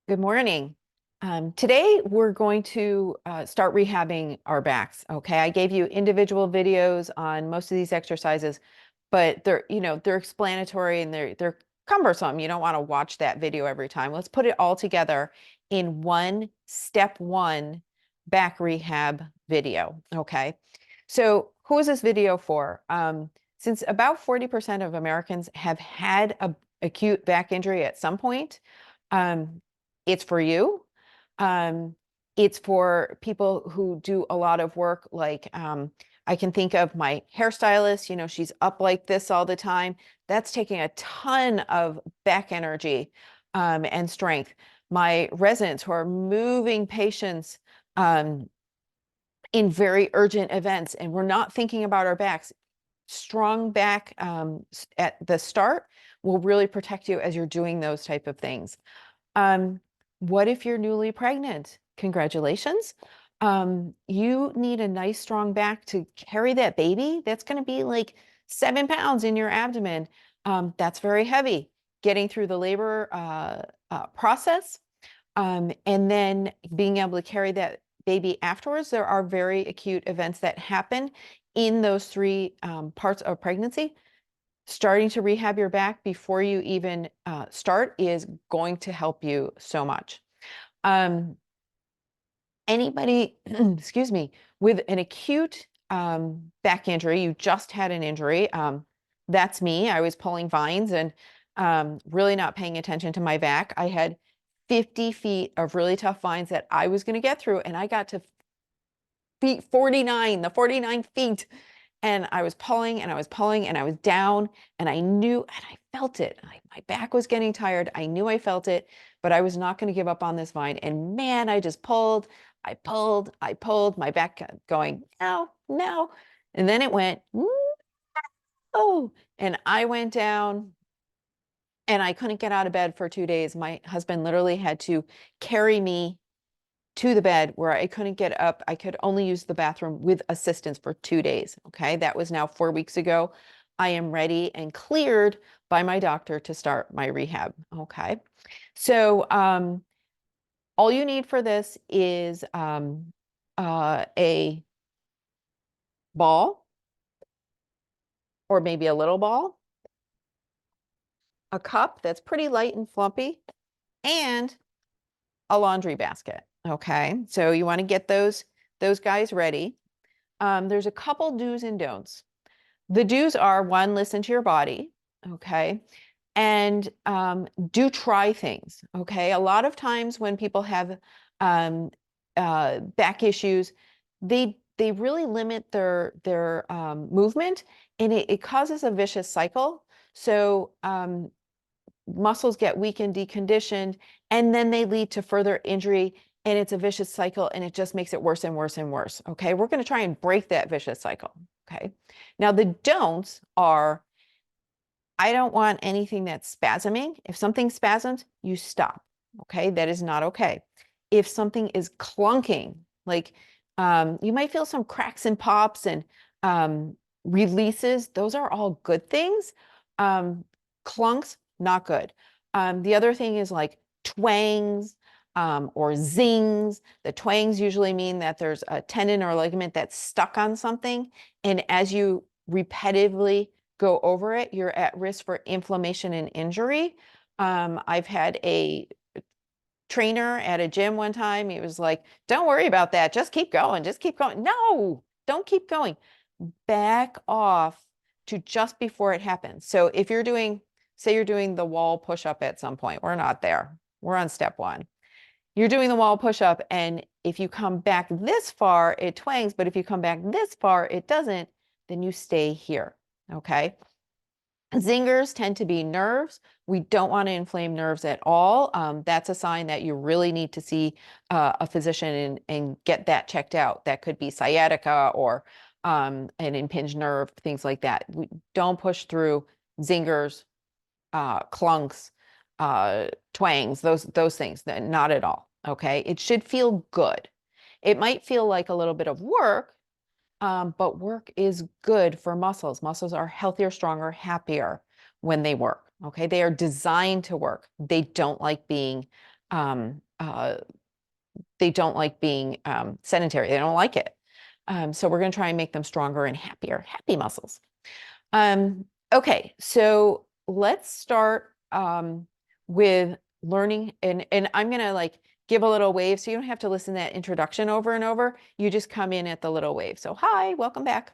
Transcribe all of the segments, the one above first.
Good morning. Today we're going to start rehabbing our backs. Okay, I gave you individual videos on most of these exercises, but they're explanatory and they're cumbersome. You don't want to watch that video every time. Let's put it all together in one step one back rehab video. Okay, so who is this video for? Since about 40% of Americans have had a acute back injury at some point. Um, it's for you. Um, it's for people who do a lot of work, like I can think of my hairstylist, she's up like this all the time. That's taking a ton of back energy and strength. My residents who are moving patients in very urgent events, and we're not thinking about our backs. Strong back at the start will really protect you as you're doing those type of things. What if you're newly pregnant? Congratulations. You need a nice strong back to carry that baby. That's going to be like 7 pounds in your abdomen. That's very heavy. Getting through the labor process, and then being able to carry that baby afterwards. There are very acute events that happen in those three parts of pregnancy. Starting to rehab your back before you even start is going to help you so much. Anybody, excuse me, with an acute back injury, you just had an injury. That's me. I was pulling vines and really not paying attention to my back. I had 50 feet of really tough vines that I was going to get through, and I got to feet 49, the 49 feet. And I was pulling and I was pulling and I was down, and I knew and I felt it. My back was getting tired. I knew I felt it, but I was not going to give up on this vine. And man, I just pulled, I pulled, my back kept going, no, no. And then it went, oh, and I went down and I couldn't get out of bed for 2 days. My husband literally had to carry me to the bed where I couldn't get up. I could only use the bathroom with assistance for 2 days. Okay. That was now 4 weeks ago. I am ready and cleared by my doctor to start my rehab. Okay. So, all you need for this is a ball, or maybe a little ball, a cup that's pretty light and flumpy, and a laundry basket. Okay. So you want to get those guys ready. There's a couple do's and don'ts. The do's are: one, listen to your body, okay? And do try things, okay? A lot of times when people have back issues, they really limit their movement, and it causes a vicious cycle. So muscles get weak and deconditioned, and then they lead to further injury, and it's a vicious cycle, and it just makes it worse and worse and worse. Okay, we're going to try and break that vicious cycle. Okay, now the don'ts are: I don't want anything that's spasming. If something spasms, you stop. Okay, that is not okay. If something is clunking, like you might feel some cracks and pops and releases, those are all good things. Clunks, not good. The other thing is like twangs or zings. The twangs usually mean that there's a tendon or ligament that's stuck on something, and as you repetitively go over it, you're at risk for inflammation and injury. I've had a trainer at a gym one time. He was like, don't worry about that. Just keep going. Just keep going. No, don't keep going. Back off to just before it happens. So if you're doing, say you're doing the wall push-up at some point, we're not there. We're on step one. You're doing the wall push-up, and if you come back this far, it twangs, but if you come back this far, it doesn't, then you stay here, okay? Zingers tend to be nerves. We don't want to inflame nerves at all. That's a sign that you really need to see a physician and get that checked out. That could be sciatica or an impinged nerve, things like that. We don't push through zingers, clunks, twangs, those things. Not at all. Okay, it should feel good. It might feel like a little bit of work, but work is good for muscles. Muscles are healthier, stronger, happier when they work. Okay, they are designed to work. They don't like being they don't like being sedentary. They don't like it. So we're going to try and make them stronger and happier, happy muscles. Okay, so let's start with learning, and I'm going to like give a little wave so you don't have to listen to that introduction over and over. You just come in at the little wave. So hi, welcome back.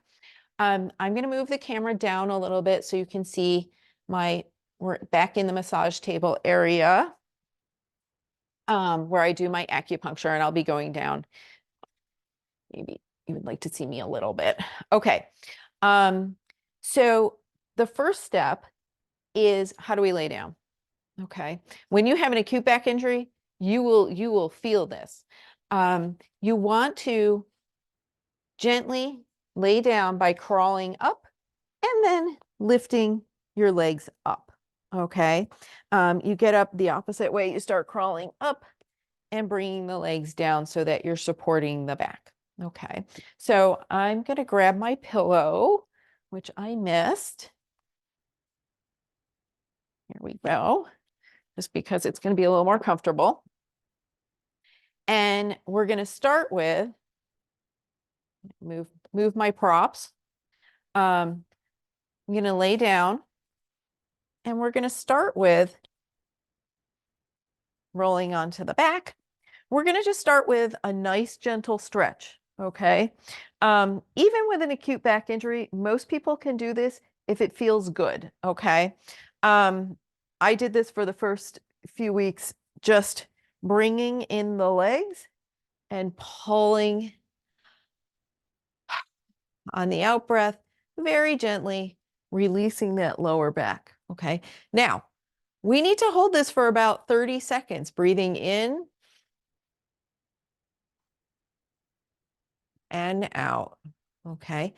I'm going to move the camera down a little bit so you can see we're back in the massage table area where I do my acupuncture, and I'll be going down. Maybe you would like to see me a little bit. Okay. So the first step is, how do we lay down? Okay. When you have an acute back injury, you will feel this. You want to gently lay down by crawling up and then lifting your legs up. Okay. You get up the opposite way. You start crawling up and bringing the legs down so that you're supporting the back. Okay. So I'm going to grab my pillow, which I missed. Here we go. Just because it's going to be a little more comfortable. And we're going to start with, move my props. I'm going to lay down, and we're going to start with rolling onto the back. We're going to just start with a nice gentle stretch. Okay. Even with an acute back injury, most people can do this if it feels good. Okay. I did this for the first few weeks, just bringing in the legs and pulling on the out breath, very gently releasing that lower back. Okay. Now we need to hold this for about 30 seconds, breathing in and out. Okay.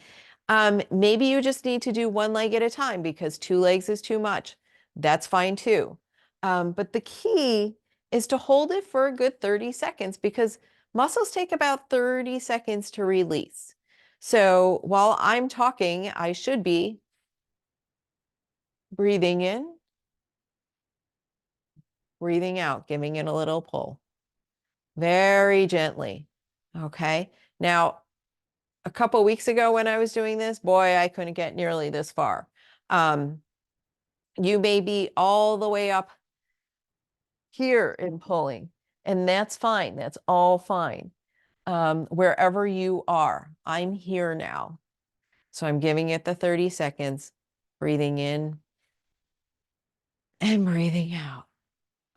Maybe you just need to do one leg at a time because 2 legs is too much. That's fine too. But the key is to hold it for a good 30 seconds because muscles take about 30 seconds to release. So while I'm talking, I should be breathing in, breathing out, giving it a little pull very gently. Okay. Now, a couple weeks ago when I was doing this, boy, I couldn't get nearly this far. You may be all the way up here in pulling, and that's fine. That's all fine. Wherever you are, I'm here now. So I'm giving it the 30 seconds, breathing in and breathing out.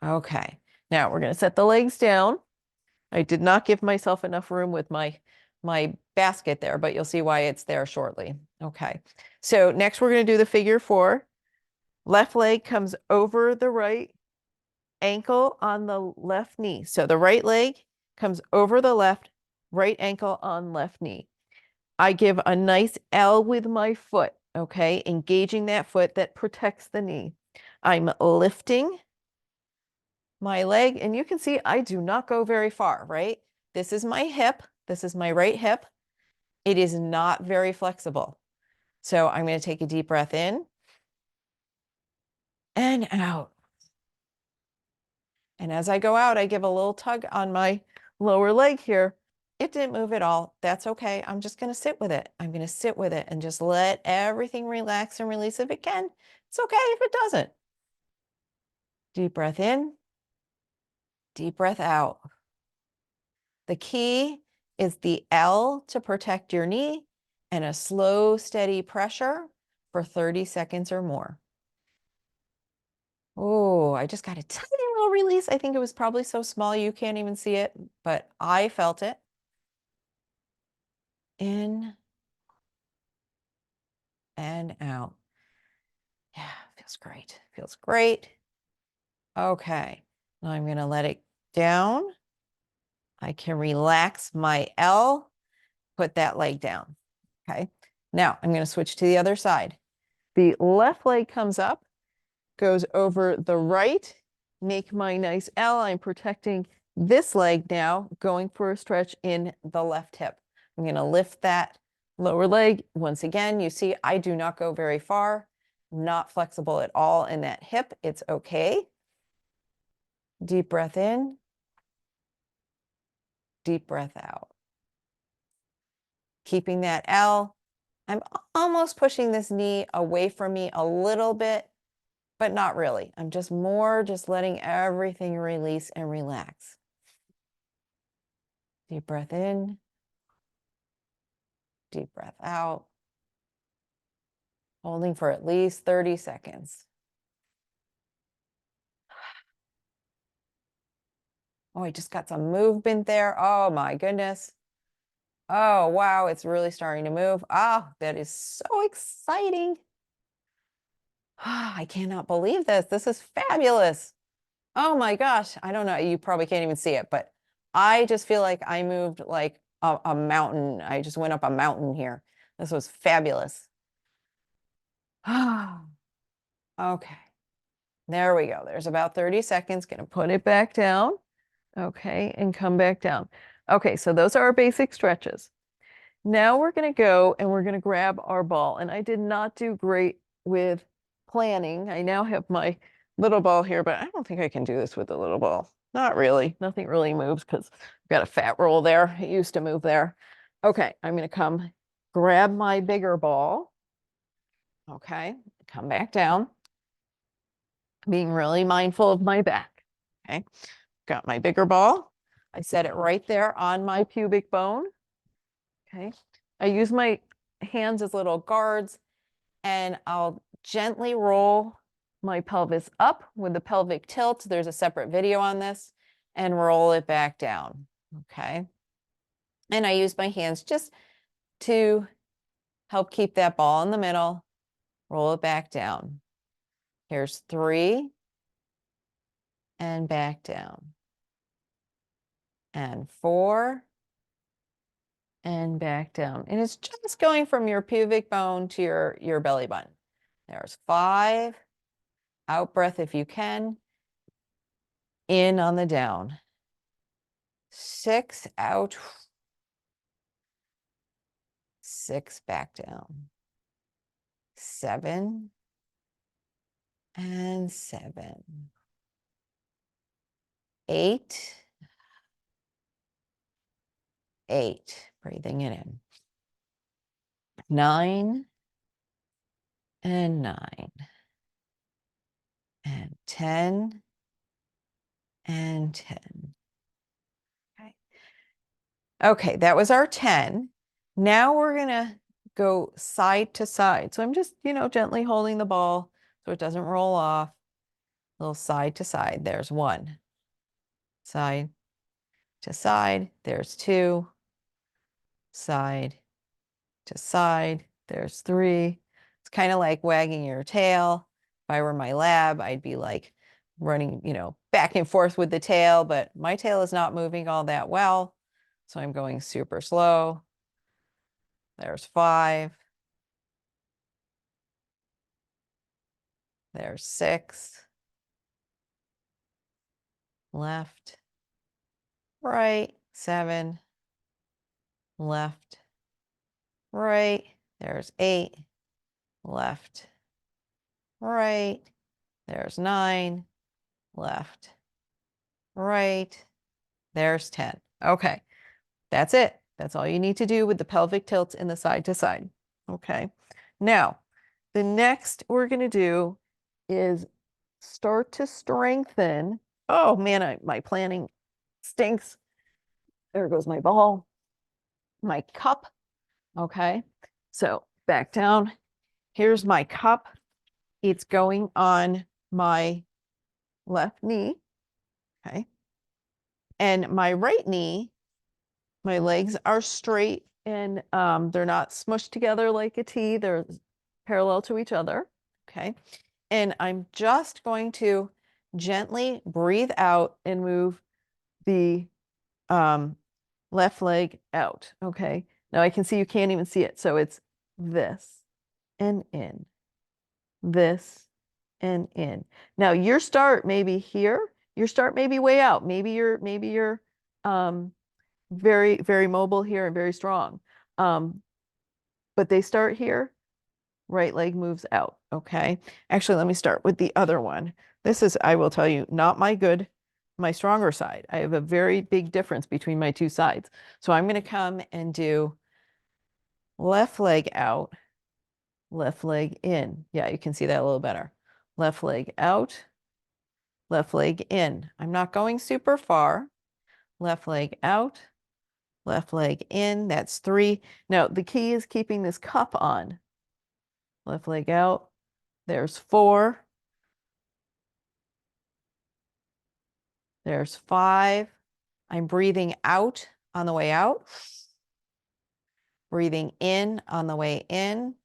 Okay. Now we're going to set the legs down. I did not give myself enough room with my basket there, but you'll see why it's there shortly. Okay. So next we're going to do the figure 4. Left leg comes over the right ankle on the left knee. So the right leg comes over the left, right ankle on left knee. I give a nice L with my foot, okay? Engaging that foot that protects the knee. I'm lifting my leg, and you can see I do not go very far, right? This is my hip. This is my right hip. It is not very flexible. So I'm going to take a deep breath in and out. And as I go out, I give a little tug on my lower leg here. It didn't move at all. That's okay. I'm just going to sit with it. I'm going to sit with it and just let everything relax and release if it can. It's okay if it doesn't. Deep breath in, deep breath out. The key is the L to protect your knee and a slow, steady pressure for 30 seconds or more. Oh, I just got a tiny little release. I think it was probably so small you can't even see it, but I felt it. In and out. Yeah, feels great. Feels great. Okay, now I'm going to let it down. I can relax my L, put that leg down. Okay, now I'm going to switch to the other side. The left leg comes up, goes over the right, make my nice L. I'm protecting this leg now, going for a stretch in the left hip. I'm going to lift that lower leg. Once again, you see I do not go very far, not flexible at all in that hip. It's okay. Deep breath in, deep breath out. Keeping that L. I'm almost pushing this knee away from me a little bit, but not really. I'm just letting everything release and relax. Deep breath in, deep breath out. Holding for at least 30 seconds. Oh, I just got some movement there. Oh my goodness. Oh, wow, it's really starting to move. Oh, that is so exciting. I cannot believe this. This is fabulous. Oh my gosh. I don't know. You probably can't even see it, but I just feel like I moved like a mountain. I just went up a mountain here. This was fabulous. Okay. There we go. There's about 30 seconds. Gonna put it back down. Okay, and come back down. Okay, so those are our basic stretches. Now we're going to go and we're going to grab our ball. And I did not do great with planning. I now have my little ball here, but I don't think I can do this with the little ball. Not really. Nothing really moves because I've got a fat roll there. It used to move there. Okay, I'm going to come grab my bigger ball. Okay, come back down. Being really mindful of my back. Okay, got my bigger ball. I set it right there on my pubic bone. Okay. I use my hands as little guards and I'll gently roll my pelvis up with the pelvic tilt. There's a separate video on this, and roll it back down. Okay. And I use my hands just to help keep that ball in the middle. Roll it back down. Here's 3 and back down. And 4 and back down. And it's just going from your pubic bone to your belly button. There's 5. Out breath if you can. In on the down. 6 out. 6 back down. 7 and 7. 8. 8. Breathing it in. 9 and 9. And 10 and 10. Okay. Okay, that was our 10. Now we're going to go side to side. So I'm just, gently holding the ball so it doesn't roll off. A little side to side. There's 1. Side to side. There's 2. Side to side. There's 3. It's kind of like wagging your tail. If I were my lab, I'd be like running, back and forth with the tail, but my tail is not moving all that well. So I'm going super slow. There's 5. There's 6. Left, right, 7. Left, right. There's 8. Left, right. There's 9. Left, right. There's 10. Okay, that's it. That's all you need to do with the pelvic tilts in the side to side. Okay, now the next we're going to do is start to strengthen. Oh man, my planning stinks. There goes my ball, my cup. Okay, so back down. Here's my cup. It's going on my left knee. Okay, and my right knee, my legs are straight and they're not smushed together like a T. They're parallel to each other. Okay, and I'm just going to gently breathe out and move the left leg out. Okay, now I can see you can't even see it. So it's this and in, this and in. Now your start maybe here, your start maybe way out. Maybe you're very, very mobile here and very strong. But they start here, right leg moves out. Okay. Actually, let me start with the other one. This is, I will tell you, not my good my stronger side. I have a very big difference between my two sides. So I'm going to come and do left leg out, left leg in. Yeah, you can see that a little better. Left leg out, left leg in. I'm not going super far. Left leg out, left leg in. That's 3. Now, the key is keeping this cup on. Left leg out. There's 4. There's 5. I'm breathing out on the way out. Breathing in on the way in.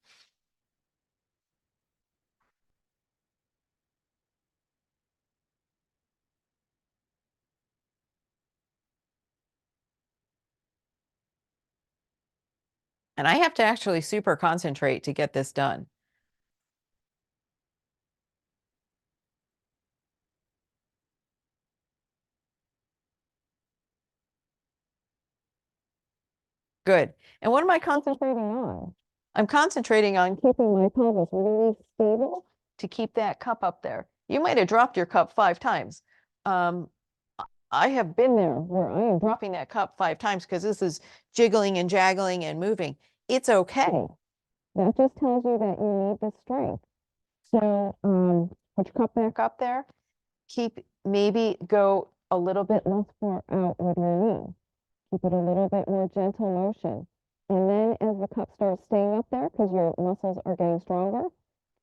And I have to actually super concentrate to get this done. Good. And what am I concentrating on? I'm concentrating on keeping my pelvis really stable to keep that cup up there. You might have dropped your cup 5 times. I have been there where I am dropping that cup 5 times because this is jiggling and jaggling and moving. It's okay. That just tells you that you need the strength. So put your cup back up there. Maybe go a little bit less far out with your knee. Keep it a little bit more gentle motion. And then as the cup starts staying up there, because your muscles are getting stronger,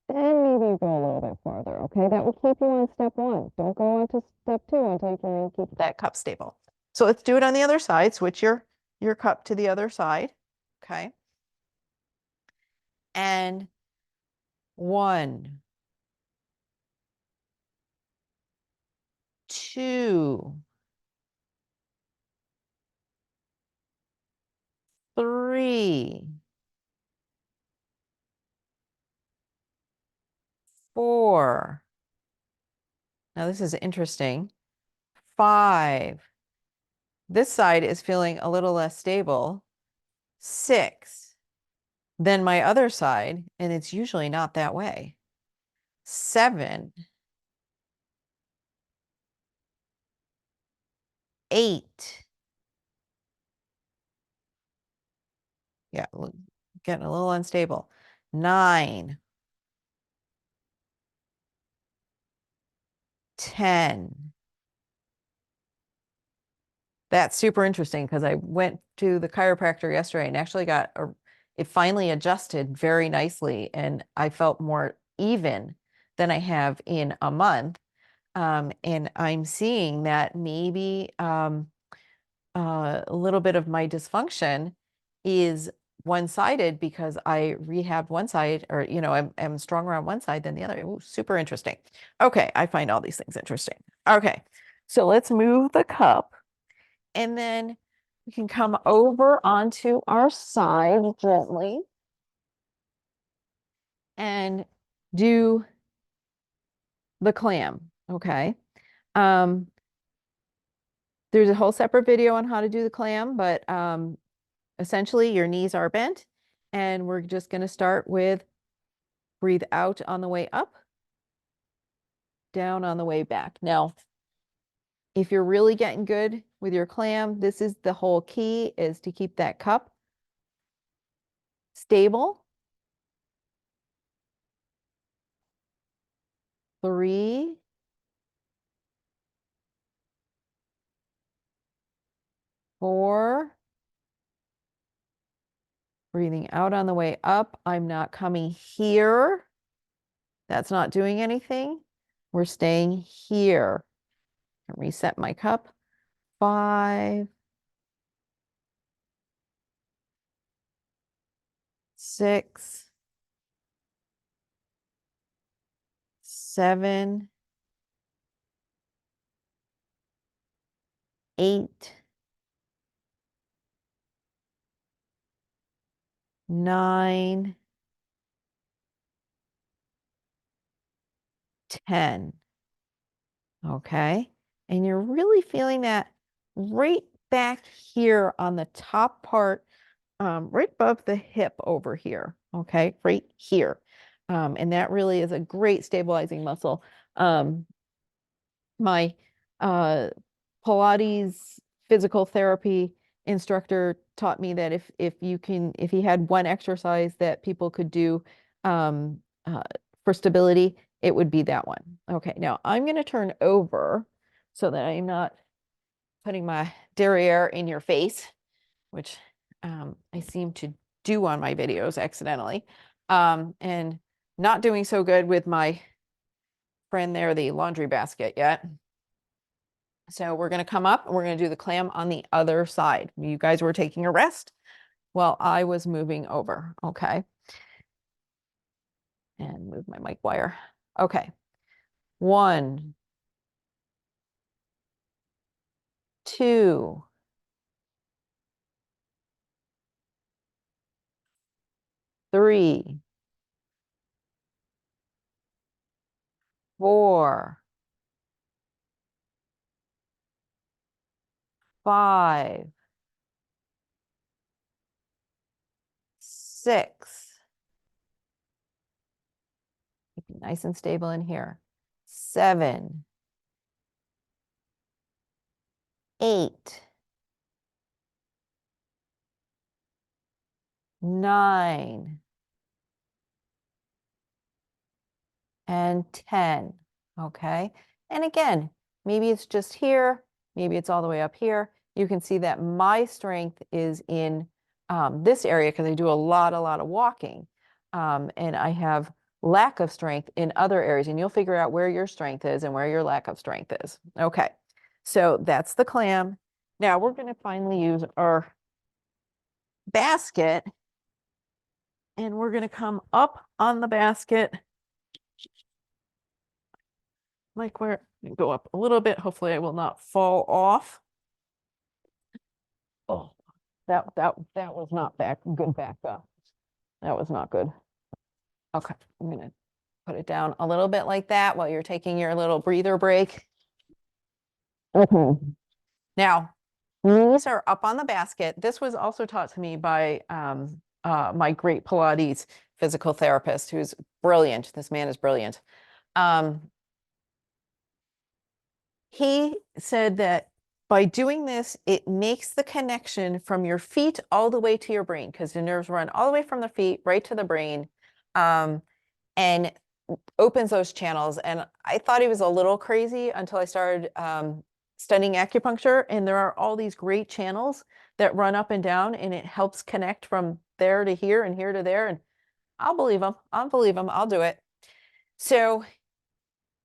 then maybe you go a little bit farther, okay? That will keep you on step 1. Don't go on to step 2 until you can really keep that cup stable. So let's do it on the other side. Switch your cup to the other side, okay? And 1, 2, 3, 4. Now this is interesting. 5. This side is feeling a little less stable. 6. Then my other side, and it's usually not that way. 7, 8. Yeah, getting a little unstable. 9, 10. That's super interesting because I went to the chiropractor yesterday and actually it finally adjusted very nicely, and I felt more even than I have in a month. And I'm seeing that maybe a little bit of my dysfunction is one-sided because I rehabbed one side, or I'm stronger on one side than the other. Ooh, super interesting. Okay, I find all these things interesting. Okay, so let's move the cup, and then we can come over onto our side gently and do the clam. Okay. Um, there's a whole separate video on how to do the clam, but essentially your knees are bent, and we're just going to start with breathe out on the way up, down on the way back. Now, if you're really getting good with your clam, this is the whole key, is to keep that cup stable. 3, 4, breathing out on the way up. I'm not coming here. That's not doing anything. We're staying here. Reset my cup. 5, 6, 7, 8, 9, 10. Okay. And you're really feeling that right back here on the top part, right above the hip over here. Okay. Right here. And that really is a great stabilizing muscle. My uh, Pilates physical therapy instructor taught me that if he had one exercise that people could do um, uh, for stability, it would be that one. Okay, now I'm going to turn over so that I'm not putting my derriere in your face, which I seem to do on my videos accidentally, and not doing so good with my friend there, the laundry basket yet. So we're going to come up and we're going to do the clam on the other side. You guys were taking a rest while I was moving over. Okay. And move my mic wire. Okay. 1, 2, 3, 4, 5, 6. Keep it nice and stable in here. 7, 8, 9, and 10. Okay. And again, maybe it's just here, maybe it's all the way up here. You can see that my strength is in this area because I do a lot of walking. And I have lack of strength in other areas, and you'll figure out where your strength is and where your lack of strength is. Okay. So that's the clam. Now we're going to finally use our basket, and we're going to come up on the basket like where go up a little bit. Hopefully I will not fall off. Oh, that was not good back up. That was not good. Okay, I'm gonna put it down a little bit like that while you're taking your little breather break. Okay. Now, knees are up on the basket. This was also taught to me by my great Pilates physical therapist, who's brilliant. This man is brilliant. He said that by doing this, it makes the connection from your feet all the way to your brain, because the nerves run all the way from the feet right to the brain, and opens those channels. And I thought he was a little crazy until I started studying acupuncture, and there are all these great channels that run up and down, and it helps connect from there to here and here to there. And I'll believe him. I'll believe him. I'll do it. So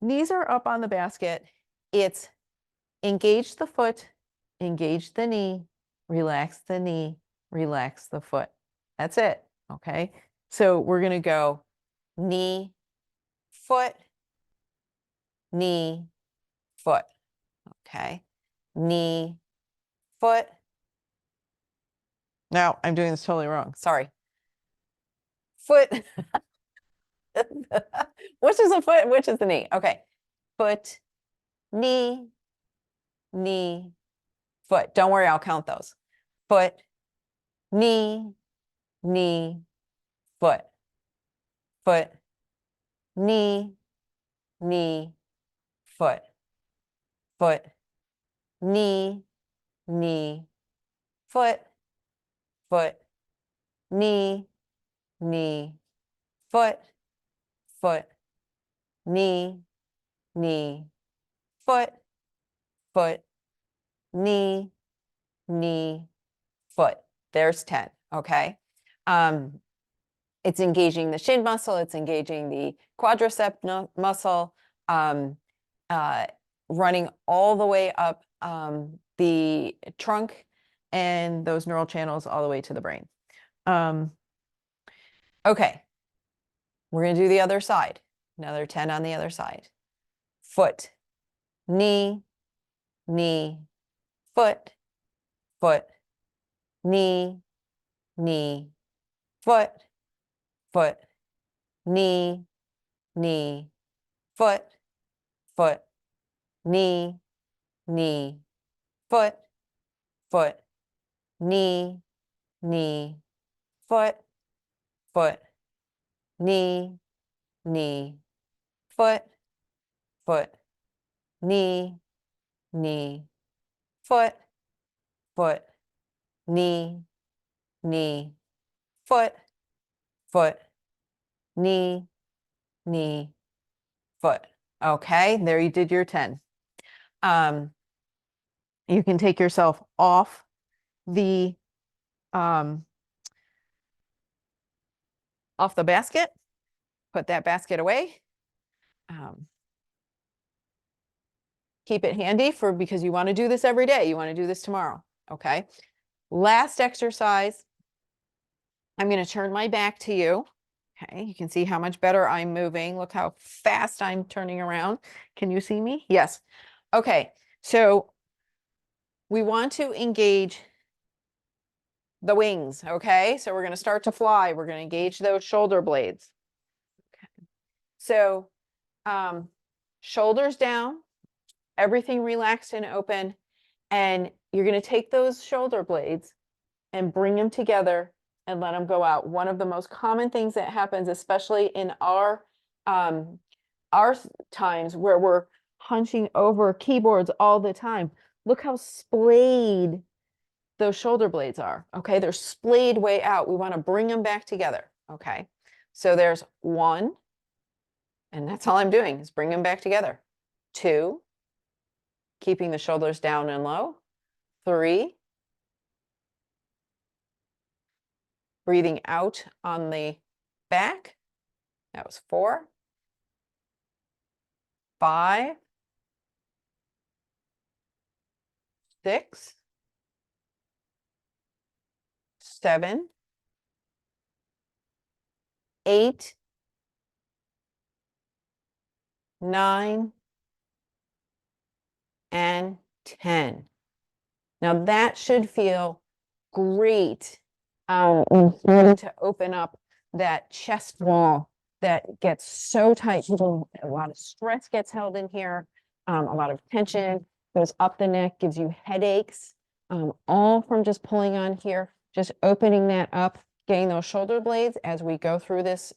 knees are up on the basket. It's engage the foot, engage the knee, relax the knee, relax the foot. That's it. Okay. So we're going to go knee, foot, knee, foot. Okay. Knee, foot. No, I'm doing this totally wrong. Sorry. Foot. Which is the foot? Which is the knee? Okay. Foot, knee, knee, foot. Don't worry, I'll count those. Foot, knee, knee, foot. Foot, knee, knee, foot. Foot, knee, knee, foot. Foot, knee, knee, foot. Foot, knee, knee, foot. Foot, knee, knee, foot. There's 10. Okay. It's engaging the shin muscle, it's engaging the quadricep muscle, running all the way up the trunk and those neural channels all the way to the brain. Okay, we're going to do the other side. Another 10 on the other side. Foot, knee, knee, foot, foot, knee, knee, foot, foot, knee, knee, foot, foot, knee, knee, foot, foot, knee, knee, foot, foot, knee, knee, foot, foot, knee, knee, foot, foot, knee, knee, foot, foot, knee, knee, foot. Okay, there you did your 10. You can take yourself off the basket, put that basket away. Keep it handy because you want to do this every day. You want to do this tomorrow. Okay. Last exercise. I'm going to turn my back to you. Okay. You can see how much better I'm moving. Look how fast I'm turning around. Can you see me? Yes. Okay. So we want to engage the wings. Okay. So we're going to start to fly. We're going to engage those shoulder blades. Okay. So shoulders down, everything relaxed and open. And you're going to take those shoulder blades and bring them together and let them go out. One of the most common things that happens, especially in our times where we're hunching over keyboards all the time. Look how splayed those shoulder blades are. Okay, they're splayed way out. We want to bring them back together. Okay, so there's 1, and that's all I'm doing is bring them back together. 2, keeping the shoulders down and low. 3, breathing out on the back. That was 4. 5, 6, 7, 8, 9, and 10. Now that should feel great. Starting to open up that chest wall that gets so tight. A lot of stress gets held in here. A lot of tension goes up the neck, gives you headaches, all from just pulling on here, just opening that up, getting those shoulder blades as we go through this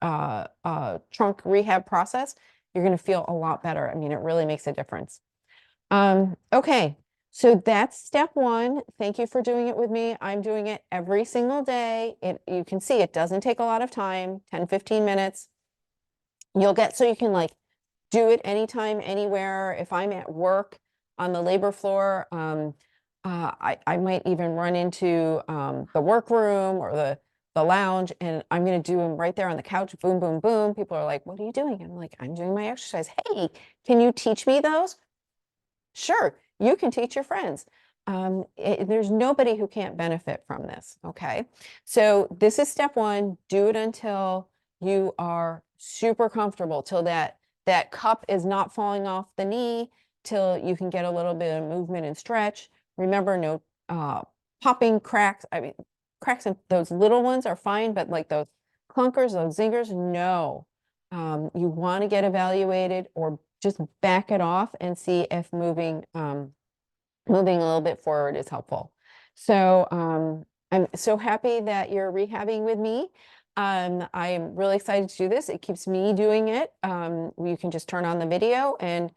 trunk rehab process. You're going to feel a lot better. I mean, it really makes a difference. Okay. So that's step 1. Thank you for doing it with me. I'm doing it every single day. You can see it doesn't take a lot of time, 10, 15 minutes. So you can like do it anytime, anywhere. If I'm at work on the labor floor, I might even run into the workroom or the lounge, and I'm going to do them right there on the couch. Boom, boom, boom. People are like, "What are you doing?" I'm like, "I'm doing my exercise." Hey, can you teach me those? Sure, you can teach your friends. There's nobody who can't benefit from this, okay? So this is step 1. Do it until you are super comfortable, till that cup is not falling off the knee, till you can get a little bit of movement and stretch. Remember, no popping cracks. I mean, cracks in those little ones are fine, but like those clunkers, those zingers, no. You want to get evaluated or just back it off and see if moving a little bit forward is helpful. So I'm so happy that you're rehabbing with me. I'm really excited to do this. It keeps me doing it. You can just turn on the video and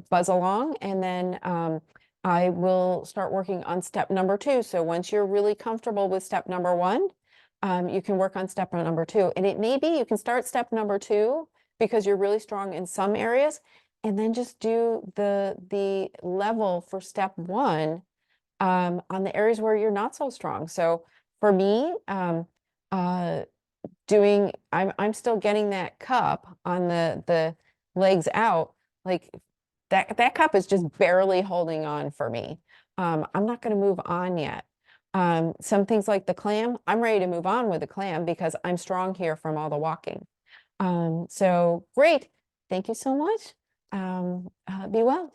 buzz along, and then I will start working on step number 2. So once you're really comfortable with step number 1, you can work on step number 2. And it may be you can start step number 2 because you're really strong in some areas, and then just do the level for step 1 on the areas where you're not so strong. So for me, I'm still getting that cup on the legs out, like that cup is just barely holding on for me. I'm not going to move on yet. Some things like the clam, I'm ready to move on with the clam because I'm strong here from all the walking. So great. Thank you so much. Be well.